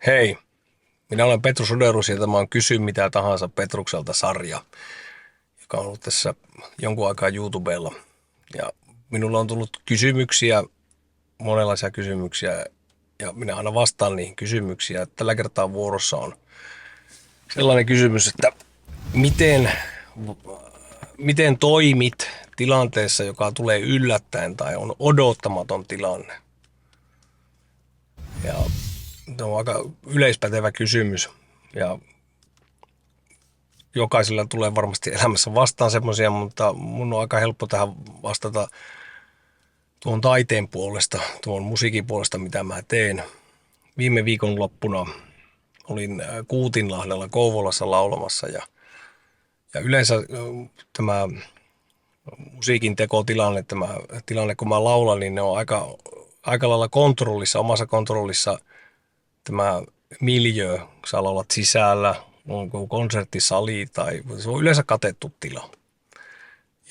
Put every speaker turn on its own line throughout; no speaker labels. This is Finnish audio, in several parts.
Hei, minä olen Petrus Oderus ja tämä on Kysy mitä tahansa Petrukselta sarja, joka on ollut tässä jonkun aikaa YouTubella. Ja minulla on tullut kysymyksiä, monenlaisia kysymyksiä, ja minä aina vastaan niihin kysymyksiä. Tällä kertaa vuorossa on sellainen kysymys, että miten, miten toimit tilanteessa, joka tulee yllättäen tai on odottamaton tilanne? Ja tämä on aika yleispätevä kysymys, ja jokaisella tulee varmasti elämässä vastaan semmoisia, mutta mun on aika helppo tähän vastata tuon taiteen puolesta, tuon musiikin puolesta, mitä mä teen. Viime viikonloppuna olin Kuutinlahdella Kouvolassa laulamassa ja yleensä tämä musiikin tekotilanne, tämä tilanne kun mä laulan, niin ne on aika lailla kontrollissa, omassa kontrollissa tämä miljöö, sä laulat sisällä, onko konserttisali tai se on yleensä katettu tila.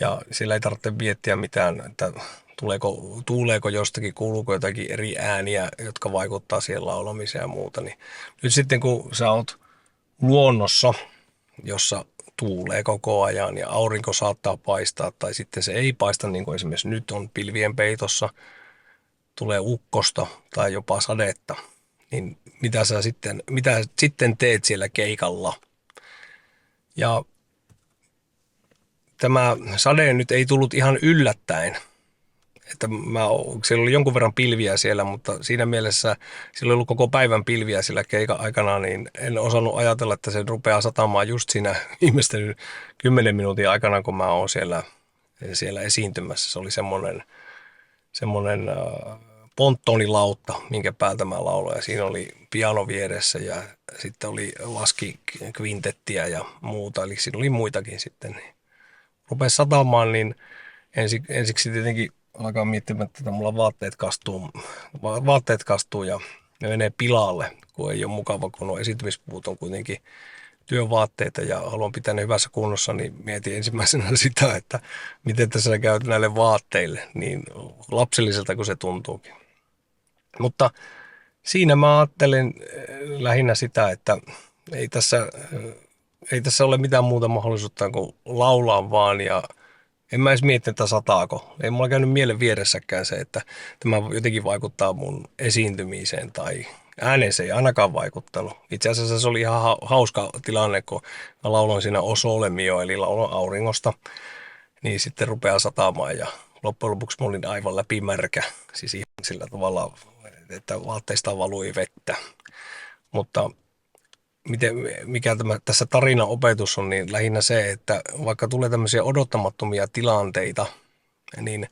Ja siellä ei tarvitse miettiä mitään, että tuuleeko jostakin, kuuluuko jotakin eri ääniä, jotka vaikuttaa siihen laulamiseen ja muuta. Niin nyt sitten kun sä oot luonnossa, jossa tuulee koko ajan ja aurinko saattaa paistaa tai sitten se ei paista, niin kuin esimerkiksi nyt on pilvien peitossa, tulee ukkosta tai jopa sadetta, niin mitä sitten teet siellä keikalla? Ja tämä sade nyt ei tullut ihan yllättäen, että siellä oli jonkun verran pilviä siellä, mutta siinä mielessä siellä oli ollut koko päivän pilviä sillä keikan aikana, niin en osannut ajatella, että se rupeaa satamaan just siinä viimeisten 10 minuutin aikana, kun mä oon siellä esiintymässä. Se oli semmoinen ponttonilautta, minkä päältä mä lauloin, ja siinä oli piano vieressä ja sitten oli laskikvintettiä ja muuta, eli siinä oli muitakin sitten. Niin rupesi satamaan, niin ensiksi tietenkin alkaa miettimään, että mulla vaatteet kastuu ja ne menee pilalle, kun ei ole mukava, kun on esiintymispuut on kuitenkin työvaatteita ja haluan pitää ne hyvässä kunnossa, niin mietin ensimmäisenä sitä, että miten tässä käy näille vaatteille, niin lapselliselta kuin se tuntuukin. Mutta siinä mä ajattelen lähinnä sitä, että ei tässä, ei tässä ole mitään muuta mahdollisuutta kuin laulaa vaan ja en mä edes miettinyt, että sataako. Ei mulla käynyt mielen vieressäkään se, että tämä jotenkin vaikuttaa mun esiintymiseen tai ääneen se ei ainakaan vaikuttanut. Itse asiassa se oli ihan hauska tilanne, kun mä lauloin siinä O Sole Mio, eli lauloin auringosta, niin sitten rupeaa sataamaan ja loppujen lopuksi mä olin aivan läpimärkä. Siis ihan sillä tavalla, että vaatteista valui vettä. Mutta mikä tässä tarinan opetus on, niin lähinnä se, että vaikka tulee tämmöisiä odottamattomia tilanteita, niin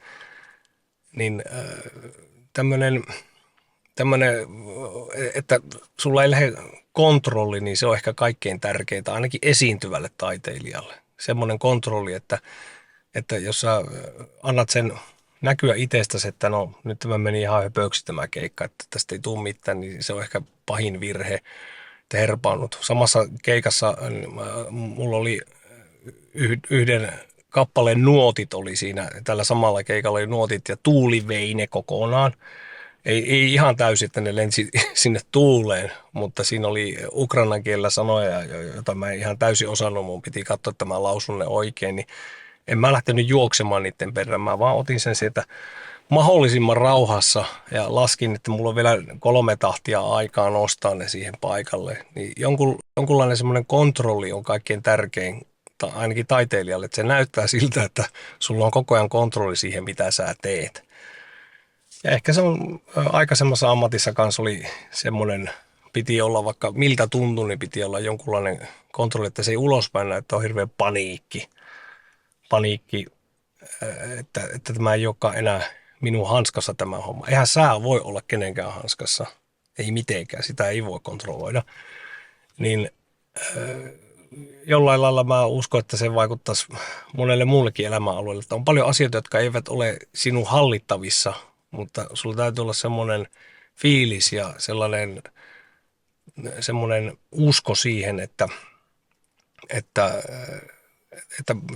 tämmöinen, että sulla ei lähde kontrolli, niin se on ehkä kaikkein tärkeintä, ainakin esiintyvälle taiteilijalle. Semmoinen kontrolli, että jos sä annat sen näkyä itsestäsi, että no nyt tämä meni ihan höpöksi tämä keikka, että tästä ei tule mitään, niin se on ehkä pahin virhe, herpaannut. Samassa keikassa mulla oli yhden kappaleen nuotit oli siinä, tällä samalla keikalla oli nuotit ja tuuli vei ne kokonaan. Ei ihan täysin, että ne lensi sinne tuuleen, mutta siinä oli ukrainan kielellä sanoja, joita mä en ihan täysin osannut, mun piti katsoa, että mä lausun ne oikein, niin en mä lähtenyt juoksemaan niiden perään, mä vaan otin sen sieltä mahdollisimman rauhassa ja laskin, että mulla on vielä 3 tahtia aikaa nostaa ne siihen paikalle. Niin jonkunlainen semmoinen kontrolli on kaikkein tärkein, ainakin taiteilijalle, että se näyttää siltä, että sulla on koko ajan kontrolli siihen, mitä sä teet. Ja ehkä se on aikaisemmassa ammatissa kanssa oli semmoinen, piti olla vaikka miltä tuntui, niin piti olla jonkunlainen kontrolli, että se ei ulospäin näy, että on hirveä paniikki, että tämä ei olekaan enää minun hanskassa tämä homma. Eihän sää voi olla kenenkään hanskassa, ei mitenkään, sitä ei voi kontrolloida. Niin jollain lailla mä uskon, että se vaikuttaisi monelle muullekin elämänalueelle. Että on paljon asioita, jotka eivät ole sinun hallittavissa, mutta sulla täytyy olla semmoinen fiilis ja semmoinen usko siihen, että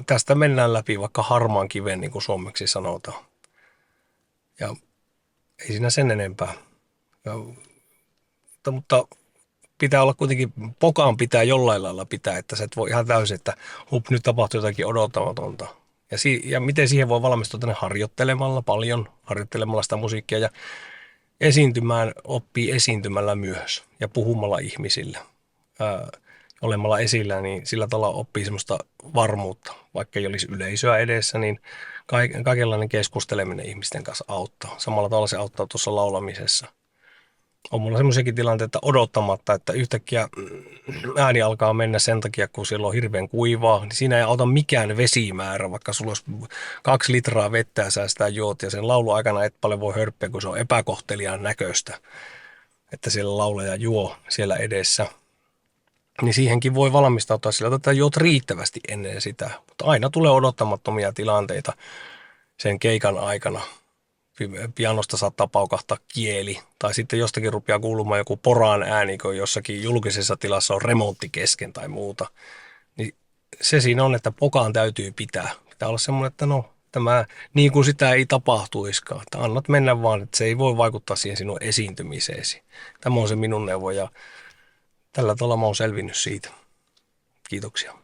tästä mennään läpi vaikka harmaan kiven, niin kuin suomeksi sanotaan. Ja ei siinä sen enempää. Mutta pitää olla kuitenkin, pokaan pitää jollain lailla pitää, että sä et voi ihan täysin, että nyt tapahtuu jotakin odottamatonta. Ja miten siihen voi valmistua tänne harjoittelemalla paljon, harjoittelemalla sitä musiikkia ja esiintymään oppii esiintymällä myös ja puhumalla ihmisille. Olemalla esillä, niin sillä tavalla oppii semmoista varmuutta. Vaikka ei olisi yleisöä edessä, niin kaikenlainen keskusteleminen ihmisten kanssa auttaa. Samalla tavalla se auttaa tuossa laulamisessa. On mulla semmoisiakin tilanteita odottamatta, että yhtäkkiä ääni alkaa mennä sen takia, kun siellä on hirveän kuivaa, niin siinä ei auta mikään vesimäärä, vaikka sulla olisi 2 litraa vettä ja sä sitä juot, ja sen laulu aikana et paljon voi hörppiä, kun se on epäkohteliaan näköistä, että siellä laulaja juo siellä edessä. Niin siihenkin voi valmistautua sillä, että juot riittävästi ennen sitä, mutta aina tulee odottamattomia tilanteita sen keikan aikana. Pianosta saattaa paukahtaa kieli, tai sitten jostakin rupeaa kuulumaan joku poraan ääni, kun jossakin julkisessa tilassa on remontti kesken tai muuta. Niin se siinä on, että pokaan täytyy pitää. Pitää olla semmoinen, että no, tämä niin kuin sitä ei tapahtuiskaan. Että annat mennä vaan, että se ei voi vaikuttaa siihen sinun esiintymiseesi. Tämä on se minun neuvo ja tällä tavalla mä oon selvinnyt siitä. Kiitoksia.